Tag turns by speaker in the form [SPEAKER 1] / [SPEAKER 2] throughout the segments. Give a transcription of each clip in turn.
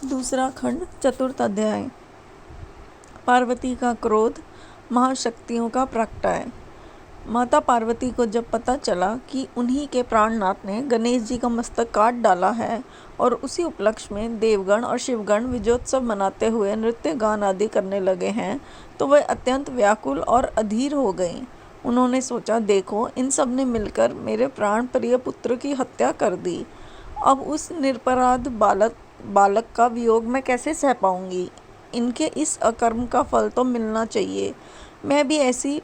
[SPEAKER 1] दूसरा खंड, चतुर्थ अध्याय। पार्वती का क्रोध, महाशक्तियों का प्रगटाय। माता पार्वती को जब पता चला कि उन्हीं के प्राणनाथ ने गणेश जी का मस्तक काट डाला है और उसी उपलक्ष्य में देवगण और शिवगण विजयोत्सव मनाते हुए नृत्य गान आदि करने लगे हैं, तो वह अत्यंत व्याकुल और अधीर हो गईं। उन्होंने सोचा, देखो, इन सब ने मिलकर मेरे प्राण प्रिय पुत्र की हत्या कर दी। अब उस निरपराध बालक का वियोग मैं कैसे सह पाऊंगी। इनके इस अकर्म का फल तो मिलना चाहिए। मैं भी ऐसी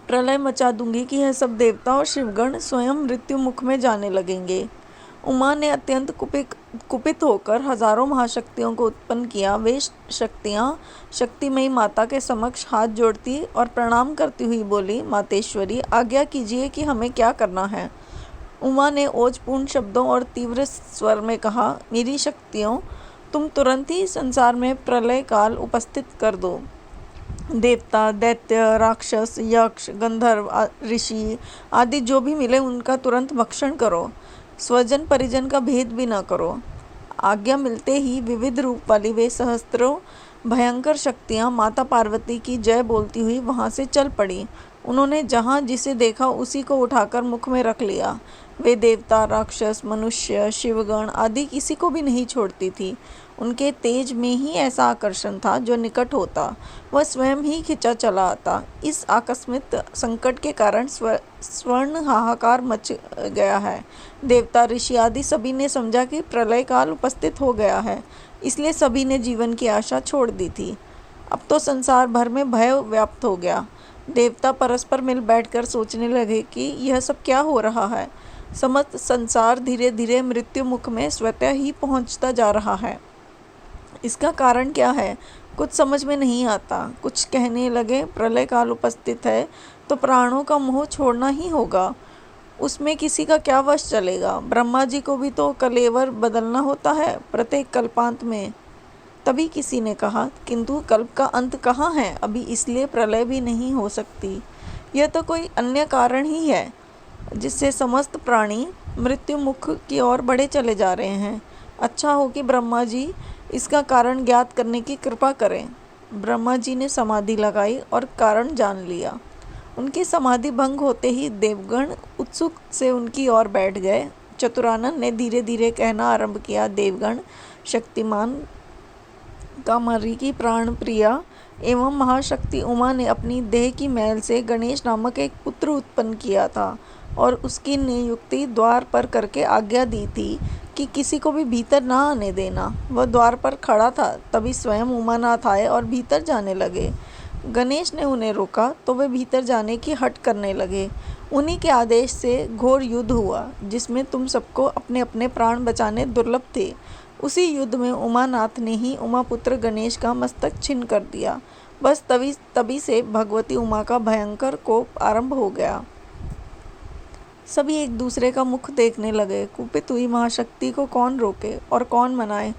[SPEAKER 1] प्रलय मचा दूंगी कि यह सब देवता और शिवगण स्वयं मृत्यु मुख में जाने लगेंगे। उमा ने अत्यंत कुपित होकर हजारों महाशक्तियों को उत्पन्न किया। वे शक्तियां शक्तिमयी माता के समक्ष हाथ जोड़ती और प्रणाम करती हुई बोली, मातेश्वरी, आज्ञा कीजिए कि हमें क्या करना है। उमा ने ओजपूर्ण शब्दों और तीव्र स्वर में कहा, मेरी शक्तियों, तुम तुरंत ही संसार में प्रलय काल उपस्थित कर दो। देवता, दैत्य, राक्षस, यक्ष, गंधर्व, ऋषि आदि जो भी मिले उनका तुरंत भक्षण करो। स्वजन परिजन का भेद भी न करो। आज्ञा मिलते ही विविध रूप वाली वे सहस्त्रों भयंकर शक्तियां माता पार्वती की जय बोलती हुई वहां से चल पड़ी। उन्होंने जहां जिसे देखा उसी को उठाकर मुख में रख लिया। वे देवता, राक्षस, मनुष्य, शिवगण आदि किसी को भी नहीं छोड़ती थी। उनके तेज में ही ऐसा आकर्षण था जो निकट होता वह स्वयं ही खिंचा चला आता। इस आकस्मिक संकट के कारण स्वर्ण हाहाकार मच गया है। देवता, ऋषि आदि सभी ने समझा कि प्रलय काल उपस्थित हो गया है, इसलिए सभी ने जीवन की आशा छोड़ दी थी। अब तो संसार भर में भय व्याप्त हो गया। देवता परस्पर मिल बैठकर सोचने लगे कि यह सब क्या हो रहा है। समस्त संसार धीरे धीरे मृत्यु मुख में स्वतः ही पहुंचता जा रहा है। इसका कारण क्या है, कुछ समझ में नहीं आता। कुछ कहने लगे, प्रलय काल उपस्थित है तो प्राणों का मोह छोड़ना ही होगा। उसमें किसी का क्या वश चलेगा। ब्रह्मा जी को भी तो कलेवर बदलना होता है प्रत्येक कल्पांत में। तभी किसी ने कहा, किंतु कल्प का अंत कहाँ है अभी, इसलिए प्रलय भी नहीं हो सकती। यह तो कोई अन्य कारण ही है जिससे समस्त प्राणी मृत्यु मुख की ओर बढ़े चले जा रहे हैं। अच्छा हो कि ब्रह्मा जी इसका कारण ज्ञात करने की कृपा करें। ब्रह्मा जी ने समाधि लगाई और कारण जान लिया। उनकी समाधि भंग होते ही देवगण उत्सुक से उनकी ओर बैठ गए। चतुरानन ने धीरे धीरे कहना आरंभ किया, देवगण, शक्तिमान कामरी की प्राण प्रिया एवं महाशक्ति उमा ने अपनी देह की मैल से गणेश नामक एक पुत्र उत्पन्न किया था और उसकी नियुक्ति द्वार पर करके आज्ञा दी थी कि किसी को भी भीतर ना आने देना। वह द्वार पर खड़ा था, तभी स्वयं उमानाथ आए और भीतर जाने लगे। गणेश ने उन्हें रोका तो वे भीतर जाने की हट करने लगे। उन्हीं के आदेश से घोर युद्ध हुआ जिसमें तुम सबको अपने अपने प्राण बचाने दुर्लभ थे। उसी युद्ध में उमानाथ ने ही उमापुत्र गणेश का मस्तक छिन्न कर दिया। बस तभी से भगवती उमा का भयंकर कोप आरंभ हो गया। सभी एक दूसरे का मुख देखने लगे। कुपित हुई महाशक्ति को कौन रोके और कौन मनाए।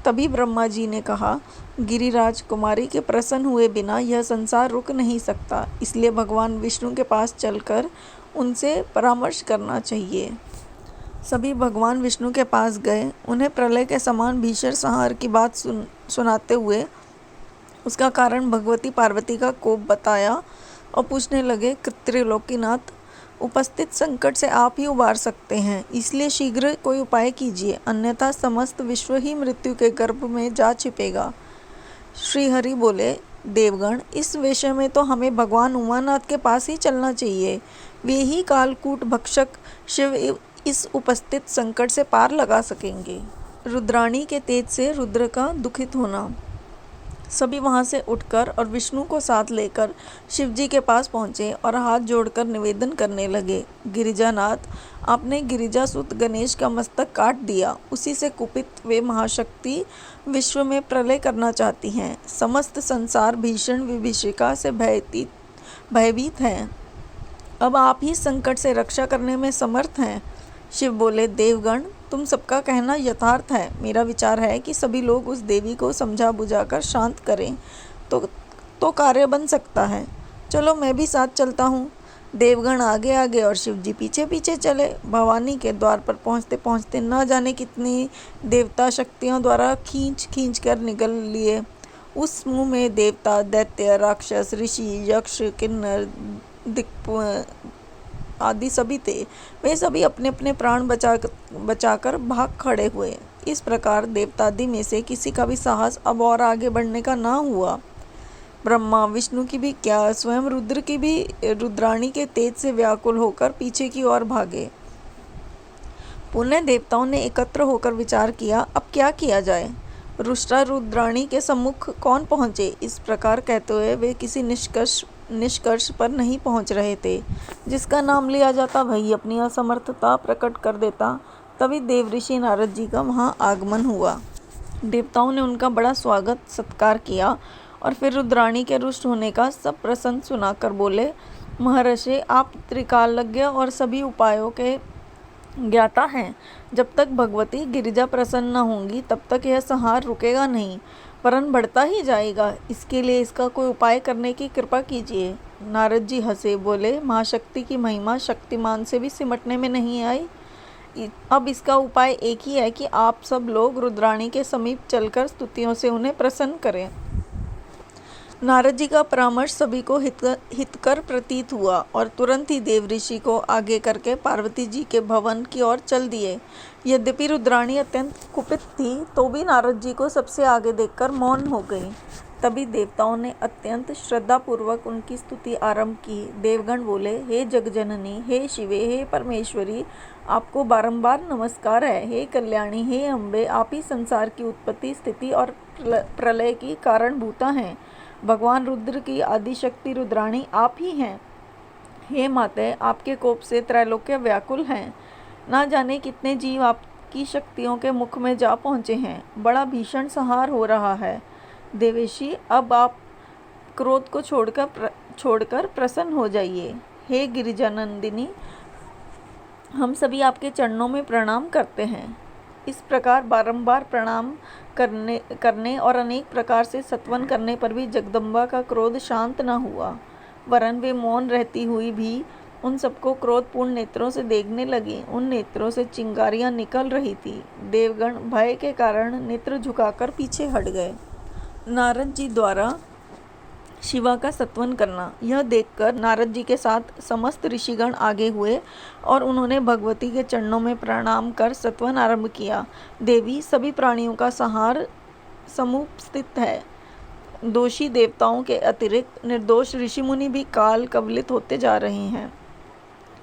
[SPEAKER 1] तभी ब्रह्मा जी ने कहा, गिरिराज कुमारी के प्रसन्न हुए बिना यह संसार रुक नहीं सकता, इसलिए भगवान विष्णु के पास चलकर उनसे परामर्श करना चाहिए। सभी भगवान विष्णु के पास गए। उन्हें प्रलय के समान भीषण संहार की बात सुनाते हुए उसका कारण भगवती पार्वती का कोप बताया और पूछने लगे, त्रिलोकीनाथ, उपस्थित संकट से आप ही उबार सकते हैं, इसलिए शीघ्र कोई उपाय कीजिए, अन्यथा समस्त विश्व ही मृत्यु के गर्भ में जा छिपेगा। श्री हरि बोले, देवगण, इस विषय में तो हमें भगवान उमानाथ के पास ही चलना चाहिए। वे ही कालकूट भक्षक शिव इस उपस्थित संकट से पार लगा सकेंगे। रुद्राणी के तेज से रुद्र का दुखित होना। सभी वहां से उठकर और विष्णु को साथ लेकर शिवजी के पास पहुंचे और हाथ जोड़कर निवेदन करने लगे, गिरिजानाथ, आपने गिरिजासुत गणेश का मस्तक काट दिया। उसी से कुपित वे महाशक्ति विश्व में प्रलय करना चाहती हैं। समस्त संसार भीषण विभीषिका से भयभीत है। अब आप ही संकट से रक्षा करने में समर्थ हैं। शिव बोले, देवगण, तुम सबका कहना यथार्थ है। मेरा विचार है कि सभी लोग उस देवी को समझा बुझाकर शांत करें तो कार्य बन सकता है। चलो, मैं भी साथ चलता हूँ। देवगण आगे आगे और शिव जी पीछे पीछे चले। भवानी के द्वार पर पहुँचते पहुँचते न जाने कितनी देवता शक्तियों द्वारा खींच खींच कर निकल लिए। उस मुँह में देवता, दैत्य, राक्षस, ऋषि, यक्ष, किन्नर, दिक् आदि सभी थे। वे सभी अपने अपने प्राण बचाकर भाग खड़े हुए। इस प्रकार देवतादि में से किसी का भी साहस अब और आगे बढ़ने का ना हुआ। ब्रह्मा, विष्णु की भी क्या, स्वयं रुद्र की भी रुद्राणी के तेज से व्याकुल होकर पीछे की ओर भागे। पुनः देवताओं ने एकत्र होकर विचार किया, अब क्या किया जाए। रुष्टा रुद्राणी के सम्मुख कौन पहुँचे। इस प्रकार कहते हुए वे किसी निष्कर्ष पर नहीं पहुँच रहे थे। जिसका नाम लिया जाता वही अपनी असमर्थता प्रकट कर देता। तभी देव ऋषि नारद जी का वहाँ आगमन हुआ। देवताओं ने उनका बड़ा स्वागत सत्कार किया और फिर रुद्राणी के रुष्ट होने का सब प्रसंग सुनाकर बोले, महर्षि, आप त्रिकालज्ञ और सभी उपायों के ज्ञाता हैं। जब तक भगवती गिरिजा प्रसन्न न होंगी तब तक यह संहार रुकेगा नहीं, वरन बढ़ता ही जाएगा। इसके लिए इसका कोई उपाय करने की कृपा कीजिए। नारद जी हंसे, बोले, महाशक्ति की महिमा शक्तिमान से भी सिमटने में नहीं आई। अब इसका उपाय एक ही है कि आप सब लोग रुद्राणी के समीप चलकर स्तुतियों से उन्हें प्रसन्न करें। नारद जी का परामर्श सभी को हितकर प्रतीत हुआ और तुरंत ही देव ऋषि को आगे करके पार्वती जी के भवन की ओर चल दिए। यद्यपि रुद्राणी अत्यंत कुपित थी तो भी नारद जी को सबसे आगे देखकर मौन हो गई। तभी देवताओं ने अत्यंत श्रद्धापूर्वक उनकी स्तुति आरंभ की। देवगण बोले, हे जगजननी, हे शिवे, हे परमेश्वरी, आपको बारंबार नमस्कार है। हे कल्याणी, हे अम्बे, आप ही संसार की उत्पत्ति, स्थिति और प्रलय की कारणभूता हैं। भगवान रुद्र की आदिशक्ति रुद्राणी आप ही हैं। हे माते, आपके कोप से त्रैलोक्य व्याकुल हैं। ना जाने कितने जीव आपकी शक्तियों के मुख में जा पहुँचे हैं। बड़ा भीषण संहार हो रहा है। देवेशी, अब आप क्रोध को छोड़कर प्रसन्न हो जाइए। हे गिरिजानंदिनी, हम सभी आपके चरणों में प्रणाम करते हैं। इस प्रकार बारंबार प्रणाम करने और अनेक प्रकार से सत्वन करने पर भी जगदम्बा का क्रोध शांत न हुआ, वरन वे मौन रहती हुई भी उन सबको क्रोधपूर्ण नेत्रों से देखने लगी। उन नेत्रों से चिंगारियां निकल रही थी। देवगण भय के कारण नेत्र झुकाकर पीछे हट गए। नारद जी द्वारा शिवा का सत्वन करना, यह देखकर नारद जी के साथ समस्त ऋषिगण आगे हुए और उन्होंने भगवती के चरणों में प्रणाम कर सत्वन आरंभ किया। देवी, सभी प्राणियों का संहार समुपस्थित है। दोषी देवताओं के अतिरिक्त निर्दोष ऋषि मुनि भी काल कवलित होते जा रहे हैं।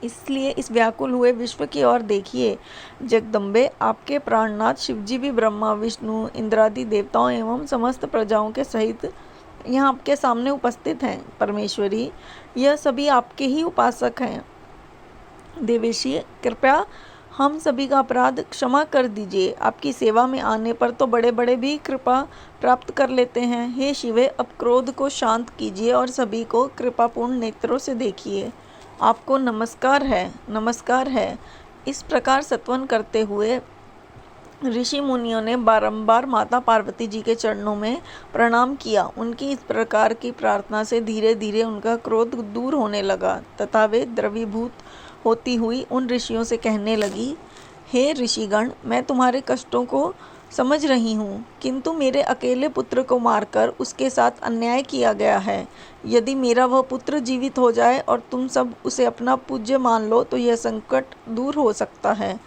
[SPEAKER 1] इसलिए इस व्याकुल हुए विश्व की ओर देखिए। जगदम्बे, आपके प्राणनाथ शिवजी भी ब्रह्मा, विष्णु, इंद्रादि देवताओं एवं समस्त प्रजाओं के सहित यहाँ आपके सामने उपस्थित हैं। परमेश्वरी, यह सभी आपके ही उपासक हैं। देवेशी, कृपया हम सभी का अपराध क्षमा कर दीजिए। आपकी सेवा में आने पर तो बड़े बड़े भी कृपा प्राप्त कर लेते हैं। हे शिवे, अब क्रोध को शांत कीजिए और सभी को कृपापूर्ण नेत्रों से देखिए। आपको नमस्कार है, नमस्कार है। इस प्रकार सत्वन करते हुए ऋषि मुनियों ने बारंबार माता पार्वती जी के चरणों में प्रणाम किया। उनकी इस प्रकार की प्रार्थना से धीरे धीरे उनका क्रोध दूर होने लगा तथा वे द्रवीभूत होती हुई उन ऋषियों से कहने लगी, हे ऋषिगण, मैं तुम्हारे कष्टों को समझ रही हूँ, किंतु मेरे अकेले पुत्र को मारकर उसके साथ अन्याय किया गया है। यदि मेरा वह पुत्र जीवित हो जाए और तुम सब उसे अपना पूज्य मान लो तो यह संकट दूर हो सकता है।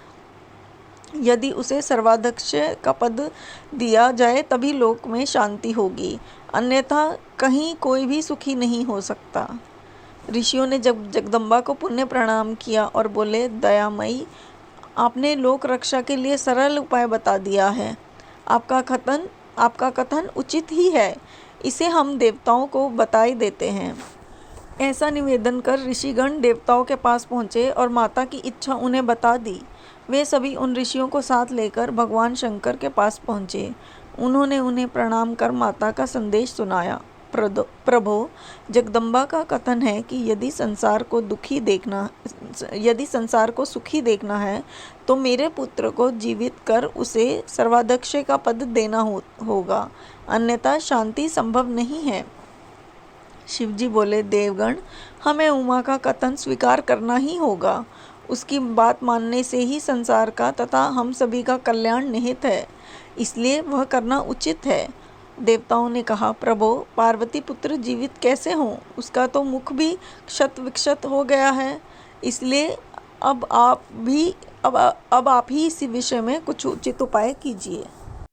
[SPEAKER 1] यदि उसे सर्वाध्यक्ष का पद दिया जाए तभी लोक में शांति होगी, अन्यथा कहीं कोई भी सुखी नहीं हो सकता। ऋषियों ने जब जगदम्बा को पुण्य प्रणाम किया और बोले, दयामयी, आपने लोक रक्षा के लिए सरल उपाय बता दिया है। आपका कथन उचित ही है, इसे हम देवताओं को बताई देते हैं। ऐसा निवेदन कर ऋषिगण देवताओं के पास पहुँचे और माता की इच्छा उन्हें बता दी। वे सभी उन ऋषियों को साथ लेकर भगवान शंकर के पास पहुँचे। उन्होंने उन्हें प्रणाम कर माता का संदेश सुनाया। प्रभो, जगदम्बा का कथन है कि यदि संसार को सुखी देखना है तो मेरे पुत्र को जीवित कर उसे सर्वाध्यक्ष का पद देना होगा, अन्यथा शांति संभव नहीं है। शिवजी बोले, देवगण, हमें उमा का कथन स्वीकार करना ही होगा। उसकी बात मानने से ही संसार का तथा हम सभी का कल्याण निहित है, इसलिए वह करना उचित है। देवताओं ने कहा, प्रभो, पार्वती पुत्र जीवित कैसे हों? उसका तो मुख भी क्षत विक्षत हो गया है। इसलिए अब आप ही इसी विषय में कुछ उचित उपाय कीजिए।